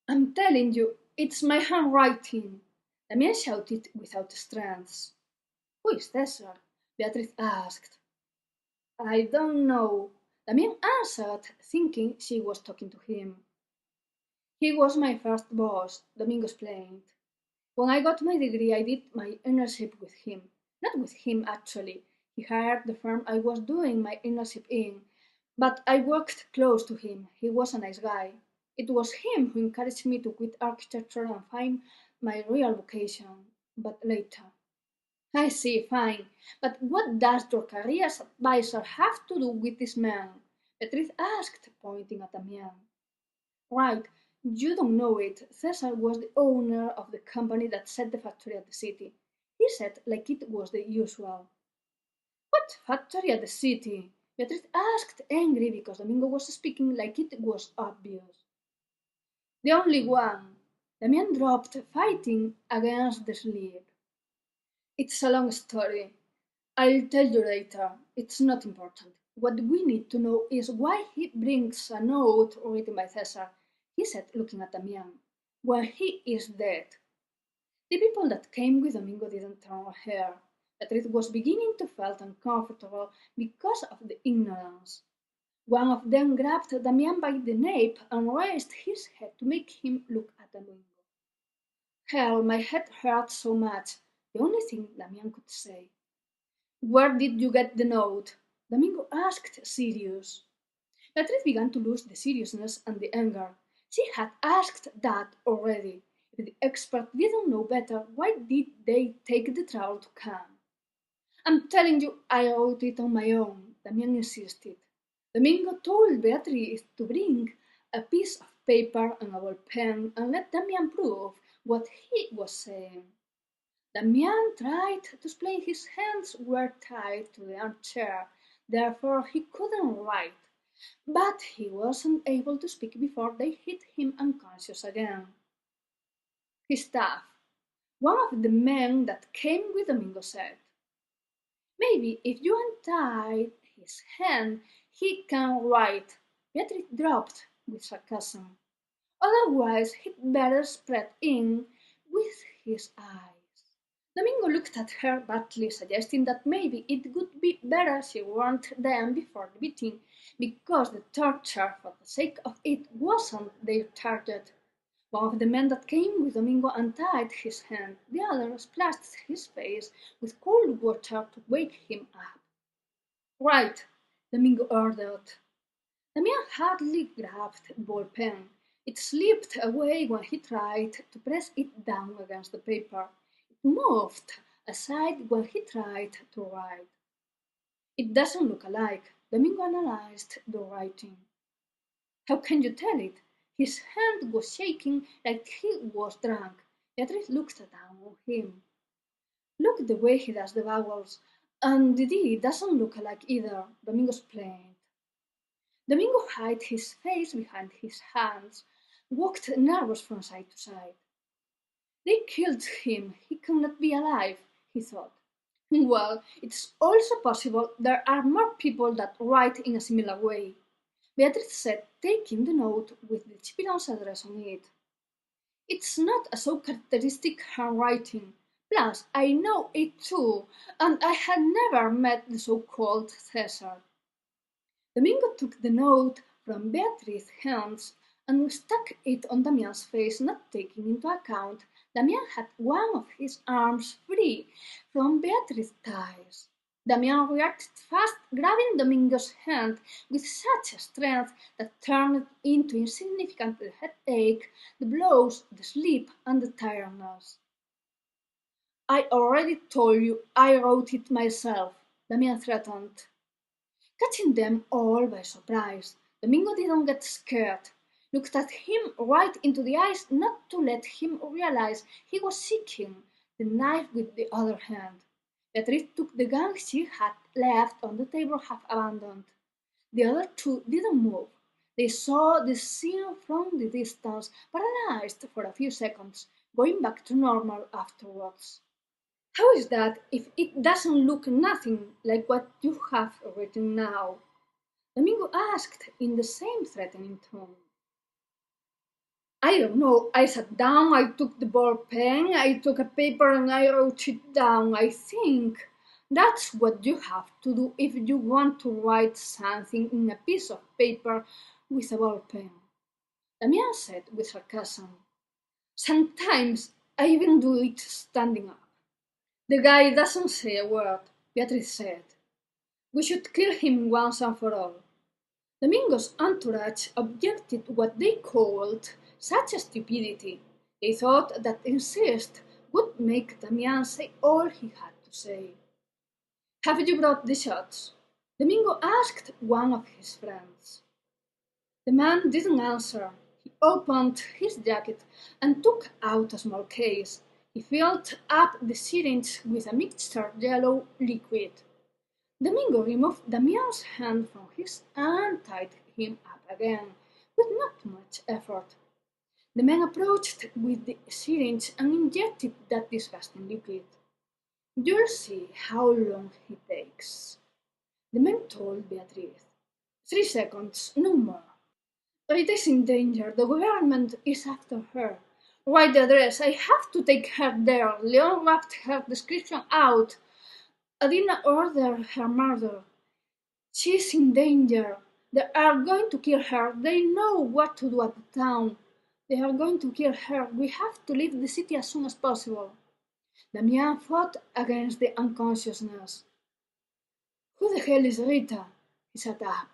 I'm telling you, it's my handwriting. Damian shouted without strength. Who is Cesar? Beatrice asked. I don't know. Damian answered, thinking she was talking to him. He was my first boss, Domingo explained. When I got my degree, I did my internship with him. Not with him, actually. He hired the firm I was doing my internship in, but I worked close to him. He was a nice guy. It was him who encouraged me to quit architecture and find my real vocation. But later. I see, fine. But what does your career advisor have to do with this man? Beatrice asked, pointing at Damian. Right, you don't know it. Cesar was the owner of the company that set the factory at the city. He said like it was the usual. What factory at the city? Beatrice asked, angry because Domingo was speaking like it was obvious. The only one. Damian dropped, fighting against the sleep. It's a long story. I'll tell you later. It's not important. What we need to know is why he brings a note written by Cesar, he said, looking at Damian, when he is dead. The people that came with Domingo didn't turn a hair. Beatriz was beginning to feel uncomfortable because of the ignorance. One of them grabbed Damian by the nape and raised his head to make him look at Domingo. Hell, my head hurts so much. The only thing Damian could say. Where did you get the note? Domingo asked, serious. Beatriz began to lose the seriousness and the anger. She had asked that already. If the expert didn't know better, why did they take the trouble to come? I'm telling you, I wrote it on my own, Damian insisted. Domingo told Beatriz to bring a piece of paper and a ball pen and let Damian prove what he was saying. Damian tried to explain his hands were tied to the armchair, therefore he couldn't write. But he wasn't able to speak before they hit him unconscious again. His staff. One of the men that came with Domingo said, maybe if you untie his hand, he can write. Beatrice dropped with sarcasm. Otherwise, he'd better spread in with his eyes. Domingo looked at her badly, suggesting that maybe it would be better she warned them before the meeting, because the torture, for the sake of it, wasn't their target. One of the men that came with Domingo untied his hand, the other splashed his face with cold water to wake him up. Right, Domingo ordered. Damian hardly grabbed the ball pen. It slipped away when he tried to press it down against the paper. It moved aside when he tried to write. It doesn't look alike. Domingo analyzed the writing. How can you tell it? His hand was shaking like he was drunk. Beatrice looked down on him. Look the way he does the vowels. And the D doesn't look alike either, Domingo explained. Domingo hid his face behind his hands, walked nervous from side to side. They killed him. He cannot be alive, he thought. Well, it's also possible there are more people that write in a similar way, Beatrice said, taking the note with the Chipiron's address on it. It's not a so characteristic handwriting. Plus, I know it too, and I had never met the so-called Cesar. Domingo took the note from Beatrice's hands and stuck it on Damian's face, not taking into account Damian had one of his arms free from Beatrice's thighs. Damian reacted fast, grabbing Domingo's hand with such strength that turned it into insignificant the headache, the blows, the sleep, and the tiredness. I already told you I wrote it myself, Damian threatened. Catching them all by surprise, Domingo didn't get scared, looked at him right into the eyes not to let him realize he was seeking the knife with the other hand. Beatrice took the gun she had left on the table half abandoned. The other two didn't move. They saw the scene from the distance, paralyzed for a few seconds, going back to normal afterwards. How is that if it doesn't look nothing like what you have written now? Domingo asked in the same threatening tone. I don't know. I sat down, I took the ball pen, I took a paper and I wrote it down. I think that's what you have to do if you want to write something in a piece of paper with a ball pen. Damian said with sarcasm. Sometimes I even do it standing up. The guy doesn't say a word, Beatrice said. We should kill him once and for all. Domingo's entourage objected what they called such a stupidity. They thought that insist would make Damian say all he had to say. Have you brought the shots? Domingo asked one of his friends. The man didn't answer. He opened his jacket and took out a small case. He filled up the syringe with a mixture yellow liquid. Domingo removed Damian's hand from his and tied him up again, with not much effort. The man approached with the syringe and injected that disgusting liquid. You'll see how long he takes. The man told Beatrice. 3 seconds, no more. Rita's in danger. The government is after her. Write the address. I have to take her there. Leon rapped her description out. I didn't order her murder. She's in danger. They are going to kill her. They know what to do at the town. They are going to kill her. We have to leave the city as soon as possible. Damian fought against the unconsciousness. Who the hell is Rita? He sat up.